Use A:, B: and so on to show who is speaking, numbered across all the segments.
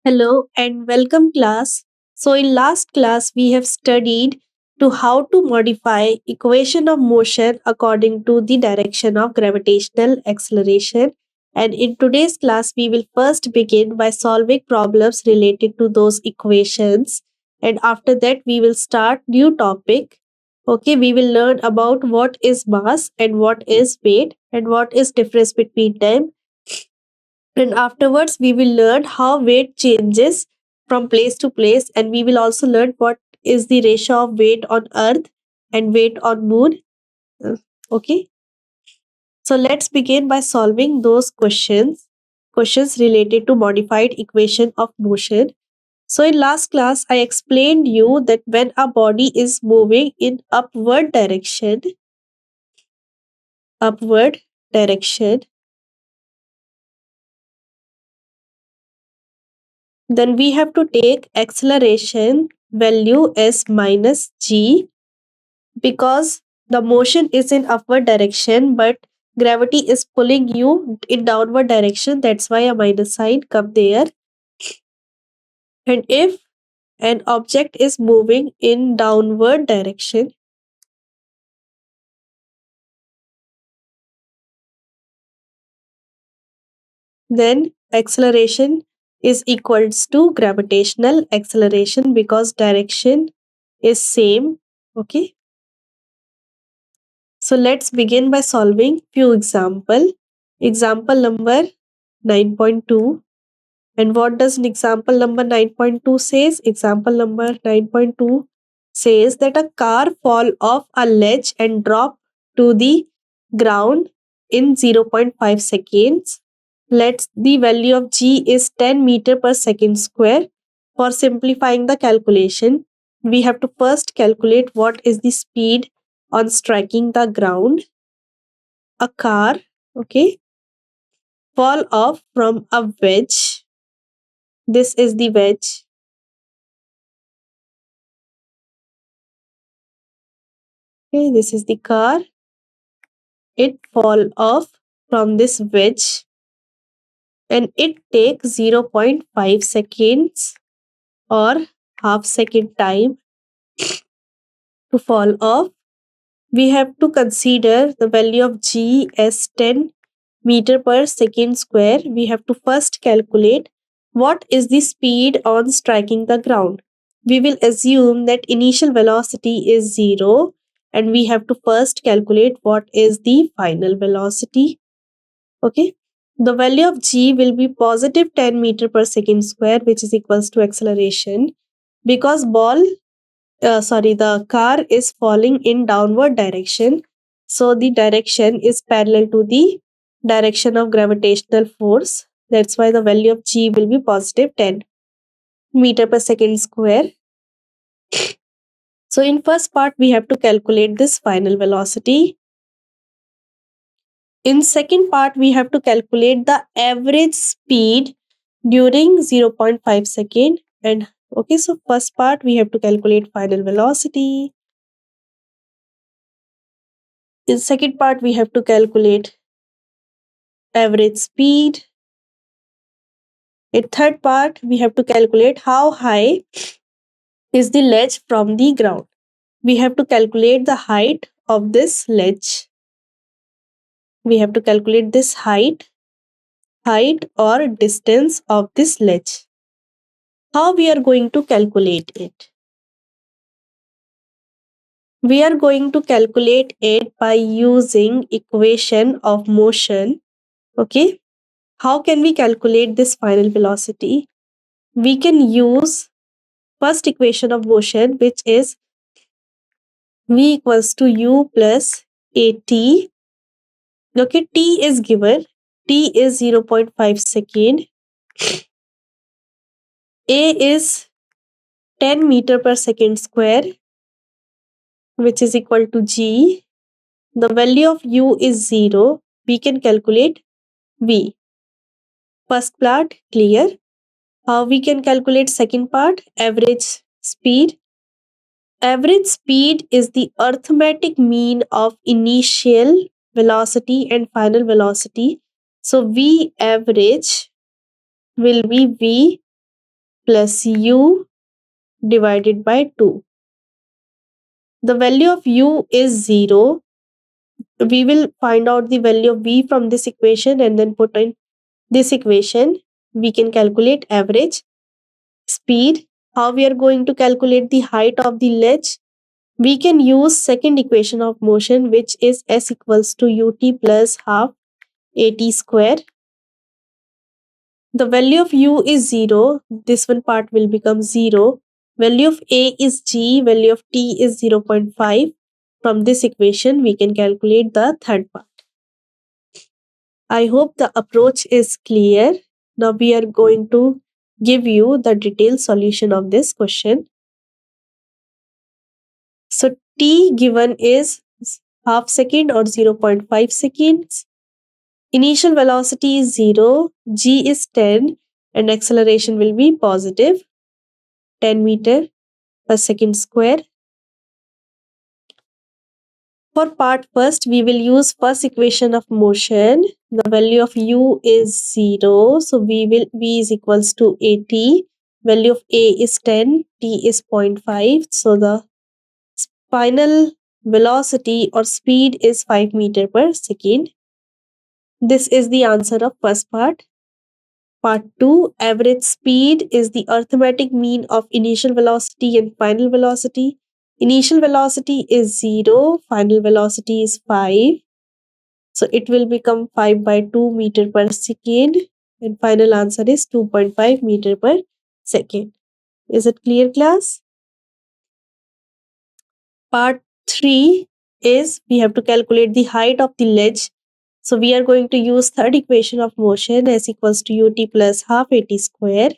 A: Hello and welcome class. So in last class we have studied to how to modify equation of motion according to the direction of gravitational acceleration, and in today's class we will first begin by solving problems related to those equations, and after that we will start new topic. Okay, we will learn about what is mass and what is weight and what is difference between them, and afterwards we will learn how weight changes from place to place, and we will also learn what is the ratio of weight on earth and weight on moon. Uh, okay, so let's begin by solving those questions related to modified equation of motion. So in last class I explained you that when a body is moving in upward direction, then we have to take acceleration value as minus g, because the motion is in upward direction but gravity is pulling you in downward direction. That's why a minus sign come there. And if an object is moving in downward direction, then acceleration is equals to gravitational acceleration because direction is same. Okay, so let's begin by solving few example. Example number 9.2. And what does an example number 9.2 says? Example number 9.2 says that a car fall off a ledge and drop to the ground in zero point 0.5 seconds. Let the value of g is 10 meter per second square. For simplifying the calculation, we have to first calculate what is the speed on striking the ground. A car, okay, fall off from a wedge. This is the wedge. Okay, this is the car. It fall off from this wedge and it takes zero point 0.5 seconds or half second time to fall off. We have to consider the value of g as 10 meter per second square. We have to first calculate what is the speed on striking the ground. We will assume that initial velocity is 0, and we have to first calculate what is the final velocity. Okay, the value of g will be positive 10 meter per second square, which is equals to acceleration, because the car is falling in downward direction, so the direction is parallel to the direction of gravitational force. That's why the value of g will be positive 10 meter per second square. So in first part we have to calculate this final velocity. In second part we have to calculate the average speed during zero point 0.5 second. And okay, so first part we have to calculate final velocity. In second part we have to calculate average speed. In third part we have to calculate how high is the ledge from the ground. We have to calculate the height of this ledge. We have to calculate this height or distance of this ledge. How we are going to calculate it? We are going to calculate it by using equation of motion. Okay, how can we calculate this final velocity? We can use first equation of motion, which is v equals to u plus at. Okay, t is given. T is 0.5 second. A is 10 meter per second square, which is equal to g. The value of u is 0. We can calculate v. First part clear. How we can calculate second part? Average speed. Average speed is the arithmetic mean of initial velocity and final velocity. So v average will be v plus u divided by 2. The value of u is 0. We will find out the value of v from this equation and then put in this equation. We can calculate average speed. How we are going to calculate the height of the ledge? We can use second equation of motion, which is s equals to ut plus half at square. The value of u is 0. This one part will become 0. Value of a is g. Value of t is 0.5. From this equation, we can calculate the third part. I hope the approach is clear. Now we are going to give you the detailed solution of this question. So t given is half second or 0.5 seconds. Initial velocity is 0, g is 10 and acceleration will be positive 10 meter per second square. For part first, we will use first equation of motion. The value of u is 0, so v is equals to at. Value of a is 10, t is 0.5, so the final velocity or speed is 5 meter per second. This is the answer of first part. Part 2, average speed is the arithmetic mean of initial velocity and final velocity. Initial velocity is 0, final velocity is 5. So it will become 5 by 2 meter per second and final answer is 2.5 meter per second. Is it clear, class? Part 3 is we have to calculate the height of the ledge. So we are going to use third equation of motion, s equals to ut plus half at square.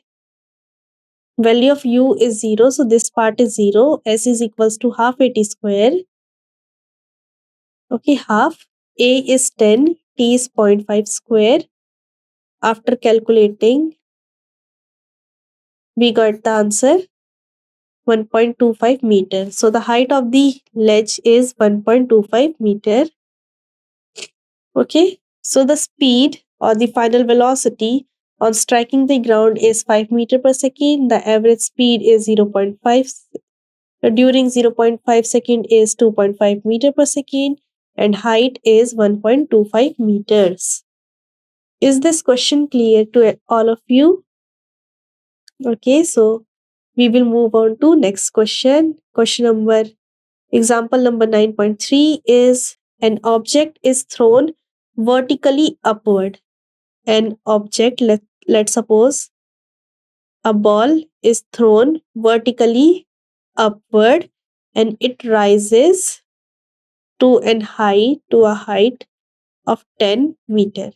A: Value of u is 0, so this part is 0. S is equals to half at square. Okay, half. A is 10, t is 0.5 square. After calculating, we got the answer 1.25 meter. So the height of the ledge is 1.25 meter. Okay, so the speed or the final velocity on striking the ground is 5 meter per second. The average speed is 0.5. During 0.5 second is 2.5 meter per second and height is 1.25 meters. Is this question clear to all of you? Okay, so we will move on to next question. Example number 9.3 is an object is thrown vertically upward. An object, let's suppose a ball is thrown vertically upward and it rises to a height of 10 meter.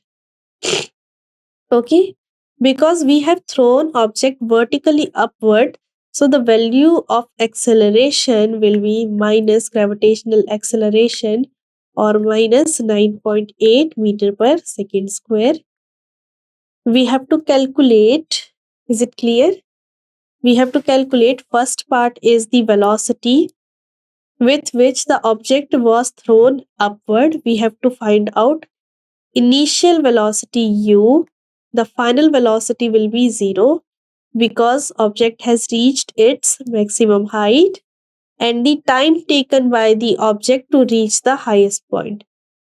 A: Okay, because we have thrown object vertically upward, so the value of acceleration will be minus gravitational acceleration or minus 9.8 meter per second square. We have to calculate, is it clear? We have to calculate first part is the velocity with which the object was thrown upward. We have to find out initial velocity u. The final velocity will be 0 because object has reached its maximum height, and the time taken by the object to reach the highest point.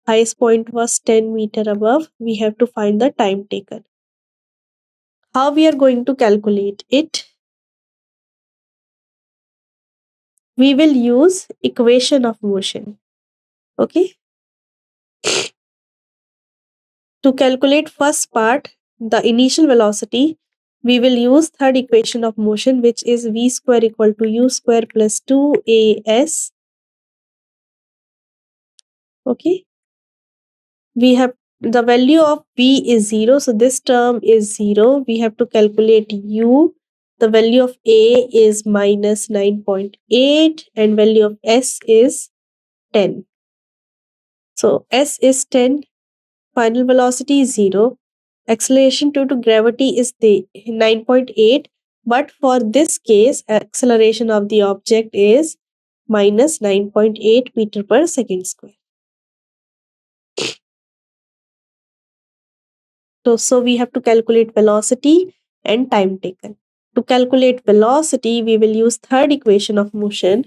A: Highest point was 10 meter above. We have to find the time taken. How we are going to calculate it? We will use equation of motion. Okay. To calculate first part, the initial velocity, we will use third equation of motion, which is v square equal to u square plus 2as. Okay. We have the value of v is 0, so this term is 0. We have to calculate u. The value of a is minus 9.8 and value of s is 10. So s is 10. Final velocity is 0. Acceleration due to gravity is the 9.8. But for this case, acceleration of the object is minus 9.8 meter per second square. So we have to calculate velocity and time taken. To calculate velocity, we will use third equation of motion.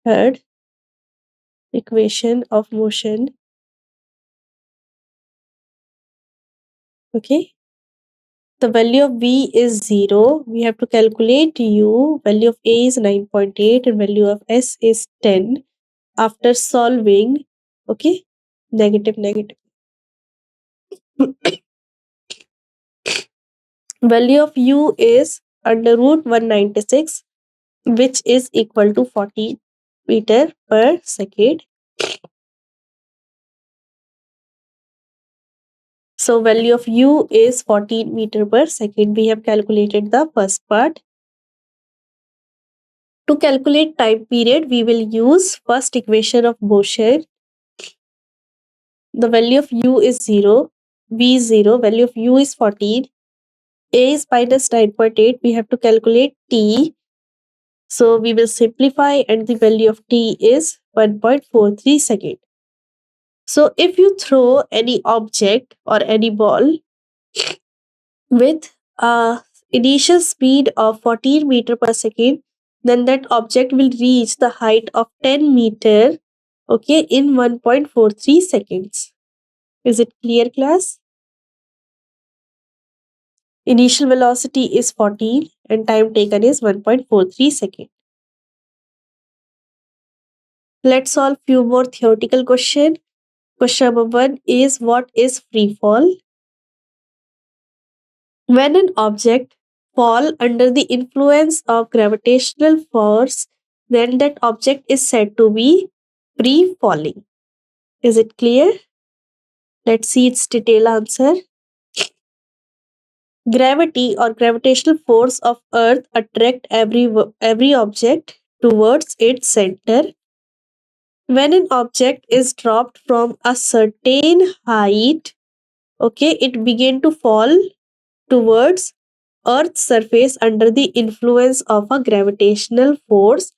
A: Third equation of motion. Okay. The value of V is 0. We have to calculate U. Value of A is 9.8 and value of S is 10. After solving, okay, negative, negative. Value of U is under root 196, which is equal to 40 meter per second. So value of U is 14 meter per second. We have calculated the first part. To calculate time period, we will use first equation of motion. The value of U is 0. V is 0. Value of U is 14. A is minus 9.8. We have to calculate T. So we will simplify and the value of T is 1.43 second. So if you throw any object or any ball with a initial speed of 14 meter per second, then that object will reach the height of 10 meter, okay, in 1.43 seconds. Is it clear, class? Initial velocity is 14 and time taken is 1.43 seconds. Let's solve few more theoretical questions. Question number 1 is, what is free fall? When an object fall under the influence of gravitational force, then that object is said to be free falling. Is it clear? Let's see its detailed answer. Gravity or gravitational force of Earth attract every object towards its center. When an object is dropped from a certain height, okay, it begin to fall towards Earth's surface under the influence of a gravitational force,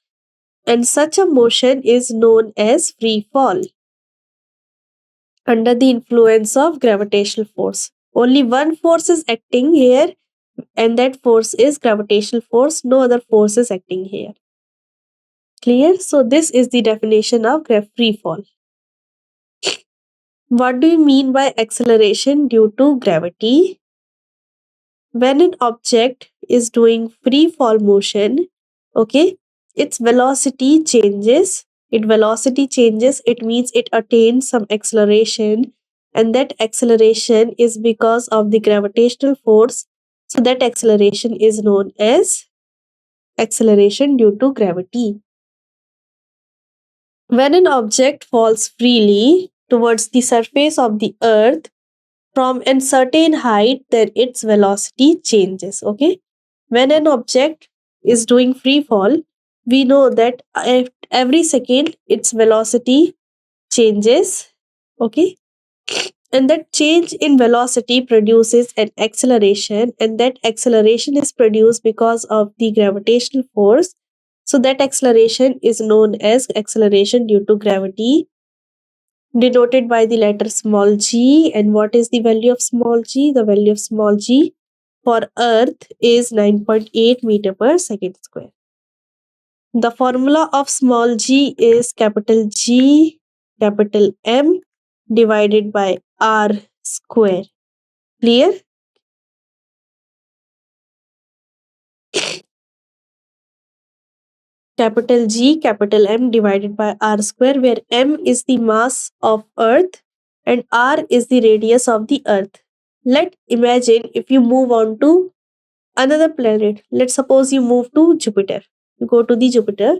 A: and such a motion is known as free fall. Under the influence of gravitational force. Only one force is acting here, and that force is gravitational force. No other force is acting here. Clear? So this is the definition of free fall. What do you mean by acceleration due to gravity? When an object is doing free fall motion, okay, its velocity changes. It means it attains some acceleration, and that acceleration is because of the gravitational force. So that acceleration is known as acceleration due to gravity. When an object falls freely towards the surface of the earth from a certain height, then its velocity changes. Okay. When an object is doing free fall, we know that every second its velocity changes. Okay. And that change in velocity produces an acceleration, and that acceleration is produced because of the gravitational force. So that acceleration is known as acceleration due to gravity, denoted by the letter small g. And what is the value of small g? The value of small g for Earth is 9.8 meter per second square. The formula of small g is capital G, capital M divided by R square. Clear? Capital G, capital M divided by R square, where M is the mass of Earth and R is the radius of the Earth. Let's imagine if you move on to another planet. Let's suppose you move to Jupiter. You go to the Jupiter.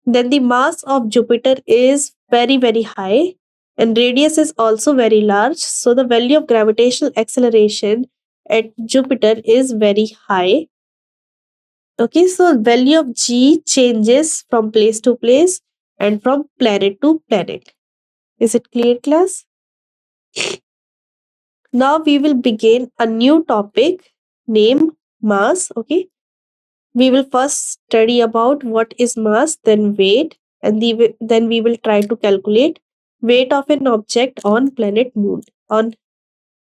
A: Then the mass of Jupiter is very, very high and radius is also very large. So the value of gravitational acceleration at Jupiter is very high. Okay, so value of G changes from place to place and from planet to planet. Is it clear, class? Now we will begin a new topic named mass. Okay, we will first study about what is mass, then weight, and then we will try to calculate weight of an object on planet Moon, on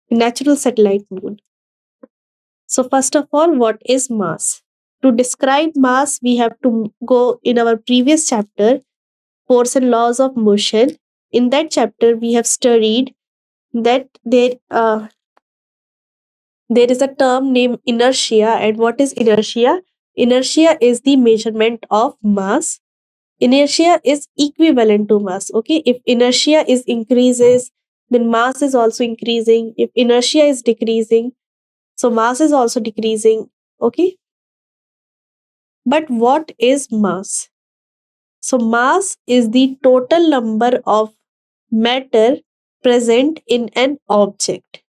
A: natural satellite Moon. So first of all, what is mass? To describe mass, we have to go in our previous chapter, Force and Laws of Motion. In that chapter, we have studied that there is a term named inertia. And what is inertia? Inertia is the measurement of mass. Inertia is equivalent to mass. Okay, if inertia is increases, then mass is also increasing. If inertia is decreasing, so mass is also decreasing. Okay, but what is mass? So mass is the total number of matter present in an object.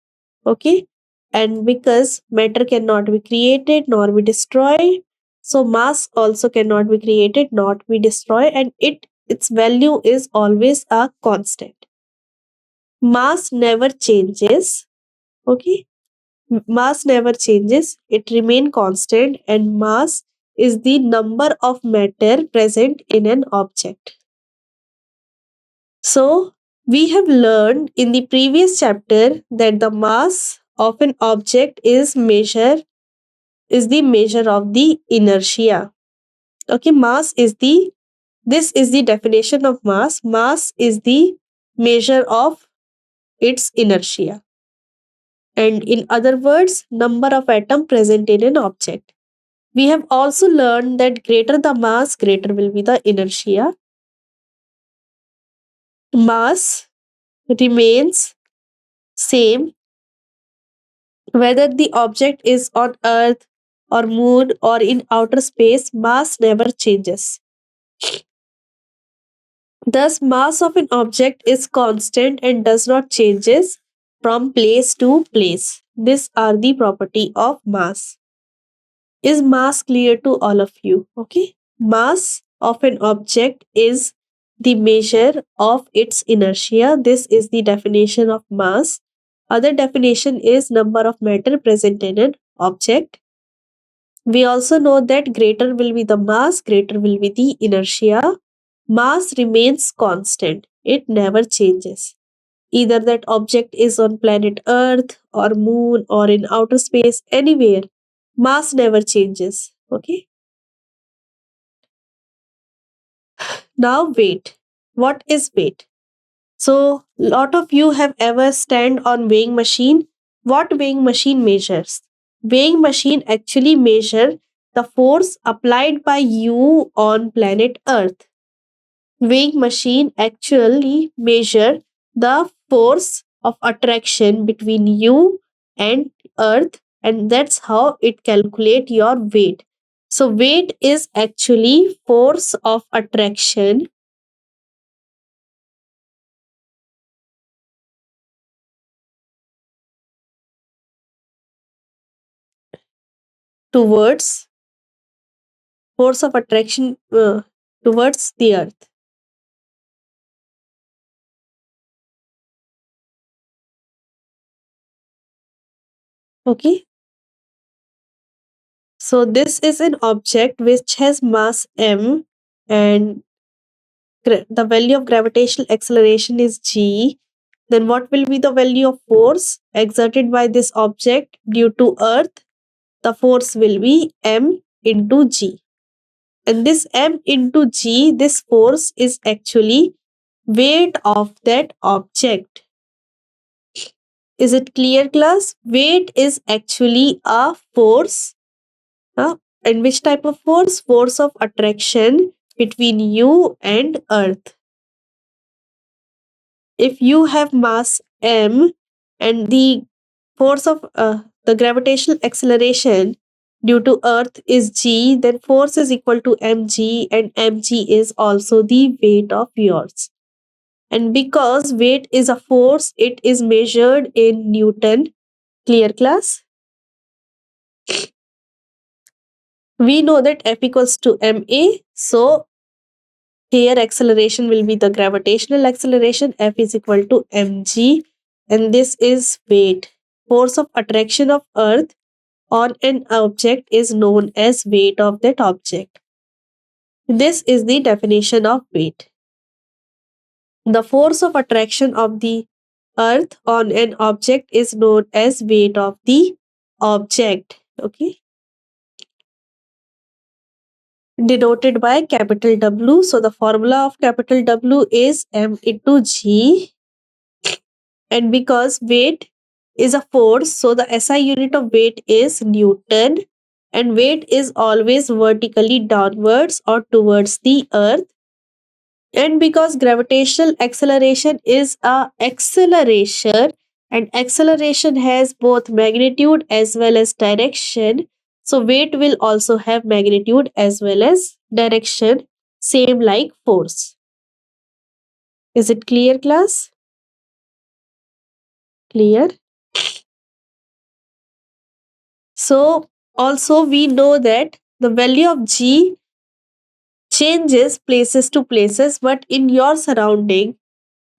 A: Okay, and because matter cannot be created nor be destroyed, so mass also cannot be created nor be destroyed, and its value is always a constant. Mass never changes. Okay, mass never changes, it remain constant, and mass is the number of matter present in an object. So we have learned in the previous chapter that the mass of an object is the measure of the inertia. Okay, mass is the this is the definition of mass. Mass is the measure of its inertia. And in other words, number of atom present in an object. We have also learned that greater the mass, greater will be the inertia. Mass remains same whether the object is on earth or moon or in outer space. Mass never changes. Thus, mass of an object is constant and does not changes from place to place. These are the property of mass. Is mass clear to all of you? Okay. Mass of an object is the measure of its inertia. This is the definition of mass. Other definition is number of matter present in an object. We also know that greater will be the mass, greater will be the inertia. Mass remains constant, it never changes. Either that object is on planet Earth or moon or in outer space, anywhere, mass never changes. Okay. Now, weight. What is weight? So, lot of you have ever stand on weighing machine. What weighing machine measures? Weighing machine actually measure the force applied by you on planet Earth. Weighing machine actually measure the force of attraction between you and Earth, and that's how it calculate your weight. So weight is actually force of attraction towards force of attraction towards the Earth. Okay, so this is an object which has mass m, and the value of gravitational acceleration is g. Then what will be the value of force exerted by this object due to Earth? The force will be m into g. And this m into g, this force is actually weight of that object. Is it clear, class? Weight is actually a force. And which type of force? Force of attraction between you and Earth. If you have mass m and the force of the gravitational acceleration due to Earth is g, then force is equal to mg, and mg is also the weight of yours. And because weight is a force, it is measured in Newton. Clear, class? We know that F equals to ma, so here acceleration will be the gravitational acceleration. F is equal to mg, and this is weight. Force of attraction of Earth on an object is known as weight of that object. This is the definition of weight. The force of attraction of the Earth on an object is known as weight of the object. Okay, denoted by capital W. So the formula of capital W is m into g. And because weight is a force, so the SI unit of weight is Newton. And weight is always vertically downwards or towards the earth. And because gravitational acceleration is a acceleration, and acceleration has both magnitude as well as direction, so weight will also have magnitude as well as direction, same like force. Is it clear, class? Clear? So also we know that the value of g changes places to places, but in your surrounding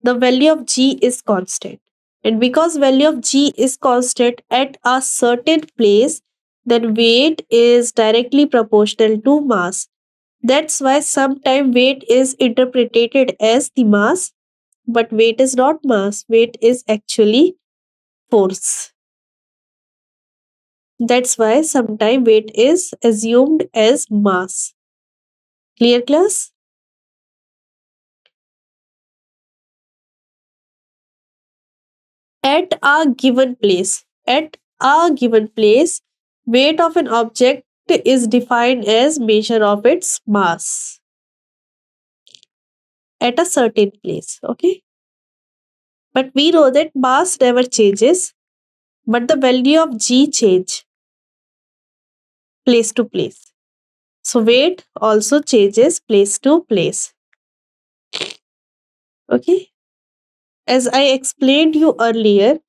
A: the value of g is constant. And because value of g is constant at a certain place, then weight is directly proportional to mass. That's why sometimes weight is interpreted as the mass, but weight is not mass. Weight is actually force. That's why sometimes weight is assumed as mass. Clear, class? At a given place. At a given place, weight of an object is defined as measure of its mass at a certain place. Okay. But we know that mass never changes, but the value of g change place to place. So weight also changes place to place. Okay. As I explained you earlier,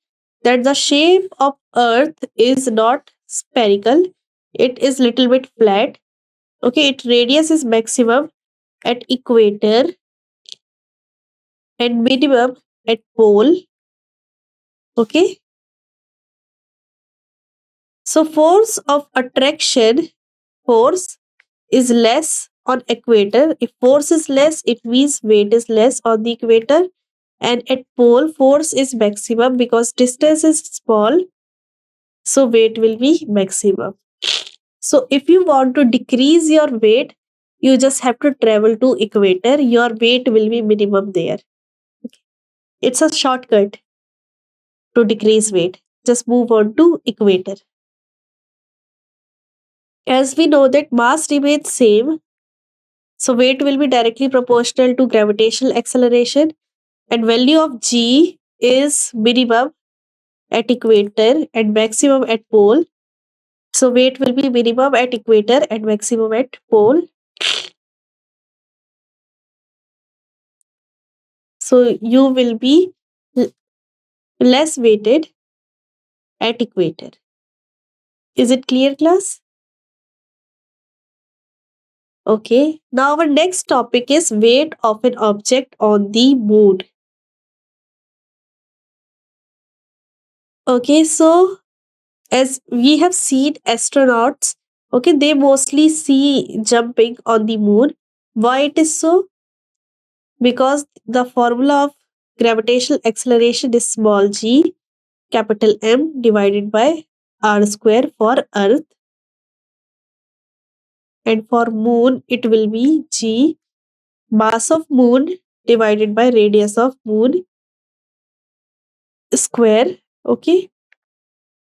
A: that the shape of earth is not spherical, it is little bit flat. Okay, its radius is maximum at equator and minimum at pole. Okay, so force of attraction, force is less on equator. If force is less, it means weight is less on the equator. And at pole, force is maximum because distance is small, so weight will be maximum. So if you want to decrease your weight, you just have to travel to equator. Your weight will be minimum there. It's a shortcut to decrease weight. Just move on to equator. As we know that mass remains same, so weight will be directly proportional to gravitational acceleration, and value of g is minimum at equator and maximum at pole. So weight will be minimum at equator and maximum at pole. So you will be less weighted at equator. Is it clear, class? Okay. Now our next topic is weight of an object on the moon. Okay, so as we have seen astronauts, okay, they mostly see jumping on the moon. Why it is so? Because the formula of gravitational acceleration is small g, capital M divided by r square for Earth. And for moon, it will be g, mass of moon divided by radius of moon square. Okay.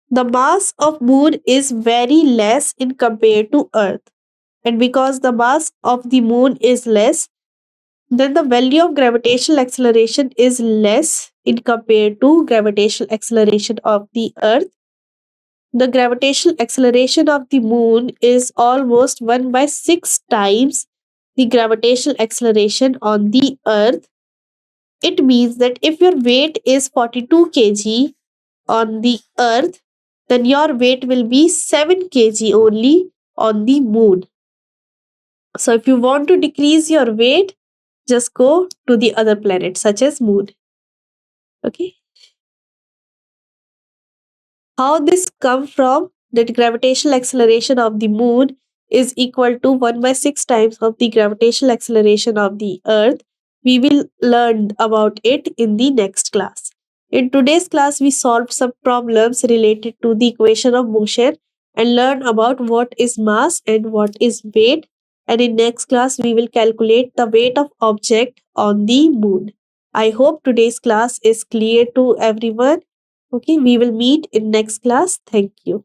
A: The mass of moon is very less in compared to Earth. And because the mass of the moon is less, then the value of gravitational acceleration is less in compared to gravitational acceleration of the Earth. The gravitational acceleration of the moon is almost 1 by 6 times the gravitational acceleration on the Earth. It means that if your weight is 42 kg on the Earth, then your weight will be 7 kg only on the moon. So if you want to decrease your weight, just go to the other planet such as moon. Okay. How this come from? That gravitational acceleration of the moon is equal to 1 by 6 times of the gravitational acceleration of the Earth. We will learn about it in the next class. In today's class, we solved some problems related to the equation of motion and learn about what is mass and what is weight. And in next class, we will calculate the weight of object on the moon. I hope today's class is clear to everyone. Okay, we will meet in next class. Thank you.